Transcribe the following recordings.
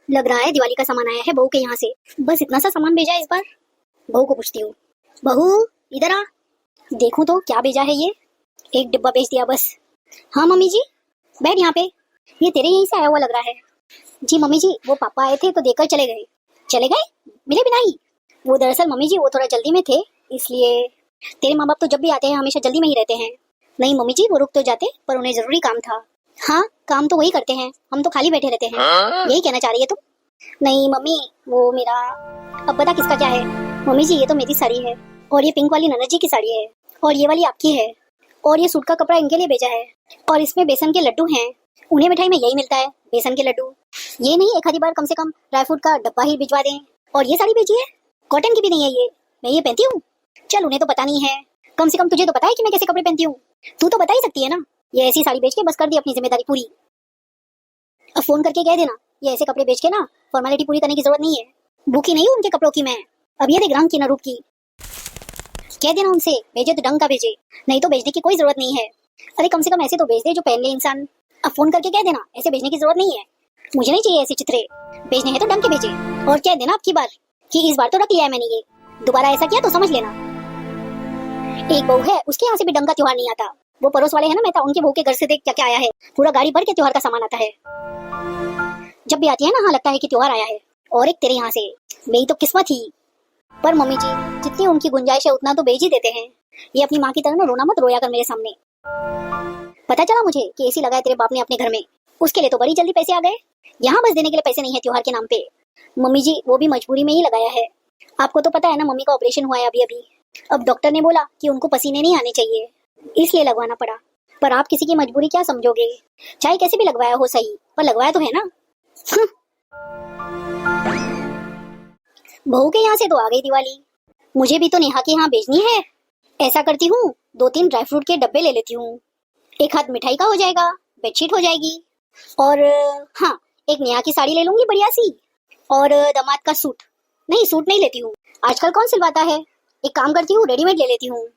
लग रहा है दिवाली का सामान आया है बहू के यहाँ से। बस इतना सा सामान भेजा है इस बार। बहू को पूछती हूँ, बहू इधर आ, देखूं तो क्या भेजा है ये। एक डिब्बा भेज दिया बस। हाँ मम्मी जी, बैठ यहाँ पे। ये तेरे यहीं से आया हुआ लग रहा है। जी मम्मी जी, वो पापा आए थे तो देकर चले गए। चले गए मिले बिना ही? वो दरअसल मम्मी जी वो थोड़ा जल्दी में थे, इसलिए। तेरे माँ बाप तो जब भी आते हैं हमेशा जल्दी में ही रहते हैं। नहीं मम्मी जी, वो रुक तो जाते पर उन्हें जरूरी काम था। हाँ, काम तो वही करते हैं, हम तो खाली बैठे रहते हैं। यही कहना चाह रही है तुम? नहीं मम्मी, वो मेरा। अब बता किसका क्या है? मम्मी जी ये तो मेरी साड़ी है, और ये पिंक वाली ननद जी की साड़ी है, और ये वाली आपकी है, और ये सूट का कपड़ा इनके लिए भेजा है, और इसमें बेसन के लड्डू हैं। उन्हें मिठाई में यही मिलता है, बेसन के लड्डू। ये नहीं एक आधी बार कम से कम ड्राई फ्रूट का डब्बा ही भिजवा दें। और ये साड़ी भेजी है, कॉटन की भी नहीं है ये, मैं ये पहनती हूँ। चल उन्हें तो पता नहीं है, कम से कम तुझे तो पता है कि मैं कैसे कपड़े पहनती हूँ। तू तो बता ही सकती है ना। ये ऐसी साड़ी बेच के बस कर दी अपनी जिम्मेदारी पूरी। अब फोन करके कह देना, ये ऐसे कपड़े बेच के ना फॉर्मेलिटी पूरी करने की जरूरत नहीं है। भूखी नहीं हूँ उनके कपड़ों की मैं। अब ये देख रंग की ना रूप की। कह देना उनसे भेजे तो ढंग का भेजे, नहीं तो भेजने की कोई जरूरत नहीं है। अरे कम से कम ऐसे तो भेज दे जो पहन ले इंसान। अब फोन करके कह देना ऐसे भेजने की जरूरत नहीं है, मुझे नहीं चाहिए ऐसे चित्रे। भेजने हैं तो ढंग के भेजे। और कह देना अब की बार कि इस बार तो रख लिया है मैंने ये, दोबारा ऐसा किया तो समझ लेना। एक बहू है, उसके यहाँ से भी ढंग का त्योहार नहीं आता। वो पड़ोस वाले हैं ना मेहता, उनके बहू के घर से देख क्या क्या आया है। पूरा गाड़ी भर के त्योहार का सामान आता है। जब भी आती है ना, हाँ लगता है कि त्योहार आया है। और एक तेरे यहाँ से, मेरी तो किस्मत ही। पर मम्मी जी जितनी उनकी गुंजाइश है उतना तो भेज ही देते हैं। ये अपनी माँ की तरह ना रोना मत रोया कर मेरे सामने। पता चला मुझे कि एसी लगाया तेरे बाप ने अपने घर में, उसके लिए तो बड़ी जल्दी पैसे आ गए। यहाँ बस देने के लिए पैसे नहीं है त्योहार के नाम पे। मम्मी जी वो भी मजबूरी में ही लगाया है। आपको तो पता है ना, मम्मी का ऑपरेशन हुआ है अभी अभी। अब डॉक्टर ने बोला कि उनको पसीने नहीं आने चाहिए, इसलिए लगवाना पड़ा। पर आप किसी की मजबूरी क्या समझोगे, चाहे कैसे भी लगवाया हो सही, पर लगवाया तो है ना। बहू के यहाँ से तो आ गई दिवाली, मुझे भी तो नेहा के यहाँ भेजनी है। ऐसा करती हूँ 2-3 ड्राई फ्रूट के डब्बे ले लेती हूँ, एक हाथ मिठाई का हो जाएगा, बेडशीट हो जाएगी, और हाँ एक नेहा की साड़ी ले लूंगी बढ़िया सी, और दामाद का सूट। नहीं सूट नहीं लेती हूँ, आजकल कौन सिलवाता है। एक काम करती हूँ रेडीमेड ले लेती हूँ।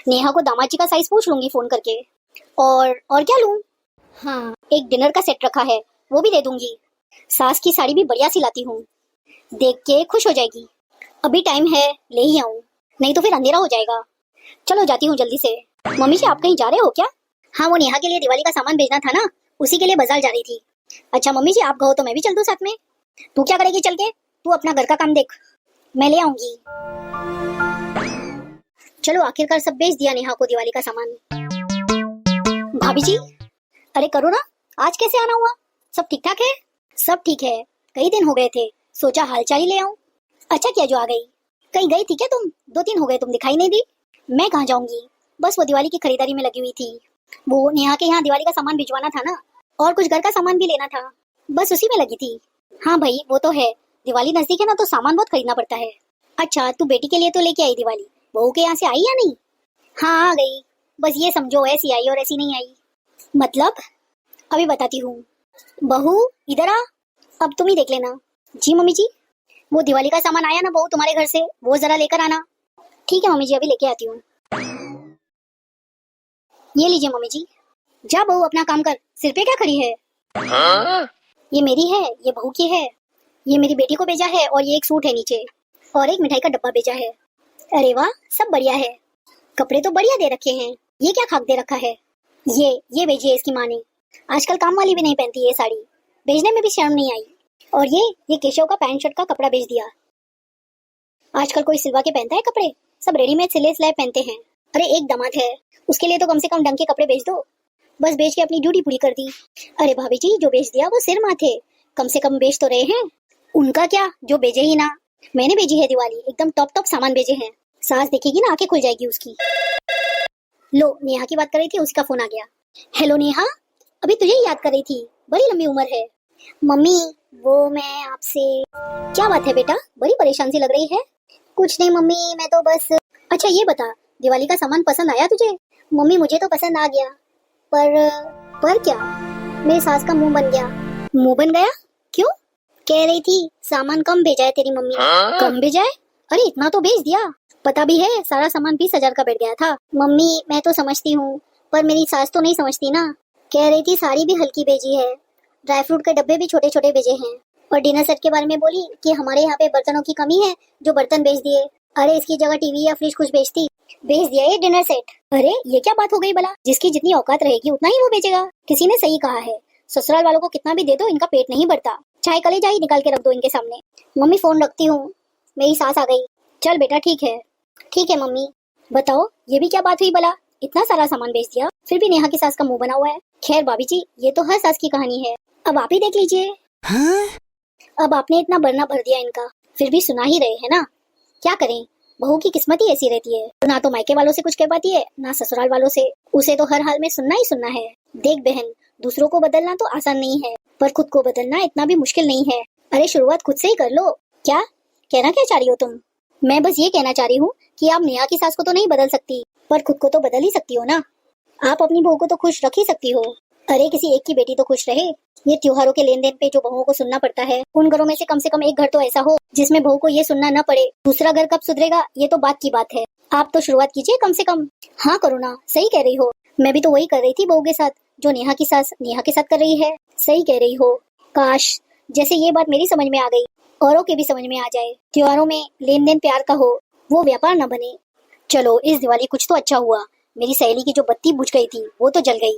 नेहा को दामाद जी का साइज पूछ लूंगी फोन करके। और क्या लूं? हाँ एक डिनर का सेट रखा है, वो भी दे दूंगी। सास की साड़ी भी बढ़िया सिलाती हूँ, देख के खुश हो जाएगी। अभी टाइम है, ले ही आऊं, नहीं तो फिर अंधेरा हो जाएगा। चलो जाती हूँ जल्दी से। मम्मी जी आप कहीं जा रहे हो क्या? हाँ वो नेहा के लिए दिवाली का सामान भेजना था ना, उसी के लिए बाजार जा रही थी। अच्छा मम्मी जी आप कहो तो मैं भी चल दूं साथ में। तू क्या करेगी चल के? तू अपना घर का काम देख, मैं ले आऊंगी। चलो आखिरकार सब बेच दिया नेहा को दिवाली का सामान। भाभी जी अरे करो ना, आज कैसे आना हुआ? सब ठीक ठाक है? सब ठीक है, कई दिन हो गए थे, सोचा हालचाल ही ले आऊं। अच्छा किया जो आ गई। कहीं गई थी क्या तुम? 2 दिन हो गए तुम दिखाई नहीं दी। मैं कहाँ जाऊंगी, बस वो दिवाली की खरीदारी में लगी हुई थी। वो नेहा के यहाँ दिवाली का सामान भिजवाना था ना, और कुछ घर का सामान भी लेना था, बस उसी में लगी थी। हाँ भाई वो तो है, दिवाली नजदीक है ना तो सामान बहुत खरीदना पड़ता है। अच्छा तू बेटी के लिए तो लेके आई दिवाली, बहू के यहाँ से आई या नहीं? हाँ आ गई, बस ये समझो ऐसी आई और ऐसी नहीं आई। मतलब? अभी बताती हूँ। बहू इधर आ, अब तुम ही देख लेना। जी मम्मी जी। वो दिवाली का सामान आया ना बहू तुम्हारे घर से, वो जरा लेकर आना। ठीक है मम्मी जी अभी लेके आती हूँ। ये लीजिए मम्मी जी। जा बहू अपना काम कर, सिर पे क्या खड़ी है? ये मेरी है, ये बहू की है, ये मेरी बेटी को भेजा है, और ये एक सूट है नीचे, और एक मिठाई का डब्बा भेजा है। अरे वाह सब बढ़िया है, कपड़े तो बढ़िया दे रखे हैं। ये क्या खाक दे रखा है? ये भेजी है इसकी माँ ने। आजकल काम वाली भी नहीं पहनती ये साड़ी, भेजने में भी शर्म नहीं आई। और ये केशव का पैंट शर्ट का कपड़ा भेज दिया। आजकल कोई सिलवा के पहनता है कपड़े, सब रेडीमेड सिले सिलाए पहनते हैं। अरे एक दामाद है, उसके लिए तो कम से कम ढंग के कपड़े भेज दो। बस बेच के अपनी ड्यूटी पूरी कर दी। अरे भाभी जी जो भेज दिया वो सिर माथे, कम से कम बेच तो रहे हैं। उनका क्या जो भेजे ही ना, मैंने भेजी है दिवाली, एकदम टॉप सामान भेजे हैं। सास देखेगी ना आंखें खुल जाएगी उसकी। लो नेहा की बात कर रही थी, उसका फोन आ गया। हेलो नेहा, अभी तुझे ही याद कर रही थी, बड़ी लंबी उम्र है। मम्मी वो मैं आपसे। क्या बात है बेटा, बड़ी परेशान सी लग रही है। कुछ नहीं मम्मी, मैं तो बस। अच्छा ये बता, दिवाली का सामान पसंद आया तुझे? मम्मी मुझे तो पसंद आ गया, पर क्या? मेरी सास का मुंह बन गया। मुंह बन गया? क्यों? कह रही थी सामान कम भेजा है तेरी मम्मी। कम भेजा है? अरे इतना तो भेज दिया, पता भी है सारा सामान 20,000 का बैठ गया था। मम्मी मैं तो समझती हूँ, पर मेरी सास तो नहीं समझती ना। कह रही थी साड़ी भी हल्की भेजी है, ड्राई फ्रूट के डब्बे भी छोटे छोटे भेजे हैं, और डिनर सेट के बारे में बोली कि हमारे यहाँ पे बर्तनों की कमी है, जो बर्तन बेच दिए। अरे इसकी जगह टीवी या फ्रिज कुछ बेचती, बेच दिया ये डिनर सेट। अरे ये क्या बात हो गई भला, जिसकी जितनी औकात रहेगी उतना ही वो बेचेगा। किसी ने सही कहा है, ससुराल वालों को कितना भी दे दो इनका पेट नहीं भरता। चाहे कलेजा ही निकाल के रख दो इनके सामने। मम्मी फोन रखती हूँ, मेरी सास आ गई। चल बेटा ठीक है मम्मी। बताओ ये भी क्या बात हुई भला, इतना सारा सामान बेच दिया, फिर भी नेहा की सास का मुंह बना हुआ है। खैर भाभी जी, ये तो हर सास की कहानी है, अब आप ही देख लीजिए। अब आपने इतना भरना भर दिया इनका, फिर भी सुना ही रहे है ना। क्या करें, बहू की किस्मत ही ऐसी रहती है, ना तो मायके वालों से कुछ कह पाती है, ना ससुराल वालों से। उसे तो हर हाल में सुनना ही सुनना है। देख बहन, दूसरों को बदलना तो आसान नहीं है, पर खुद को बदलना इतना भी मुश्किल नहीं है। अरे शुरुआत खुद से ही कर लो। क्या कहना क्या चाह रही हो तुम? मैं बस ये कहना चाह रही हूँ कि आप नेहा की सास को तो नहीं बदल सकती, पर खुद को तो बदल ही सकती हो ना। आप अपनी बहू को तो खुश रख ही सकती हो। अरे किसी एक की बेटी तो खुश रहे। ये त्योहारों के लेन देन पे जो बहुओं को सुनना पड़ता है, उन घरों में से कम एक घर तो ऐसा हो जिसमें बहू को ये सुनना न पड़े। दूसरा घर कब सुधरेगा ये तो बात की बात है। आप तो शुरुआत कीजिए कम से कम। हाँ करुणा, सही कह रही हो, मैं भी तो वही कर रही थी बहू के साथ, जो नेहा की सास नेहा के साथ कर रही है। सही कह रही हो। काश जैसे ये बात मेरी समझ में आ गई, औरों के भी समझ में आ जाए। त्योहारों में लेन देन प्यार का हो, वो व्यापार न बने। चलो इस दिवाली कुछ तो अच्छा हुआ, मेरी सहेली की जो बत्ती बुझ गई थी वो तो जल गई।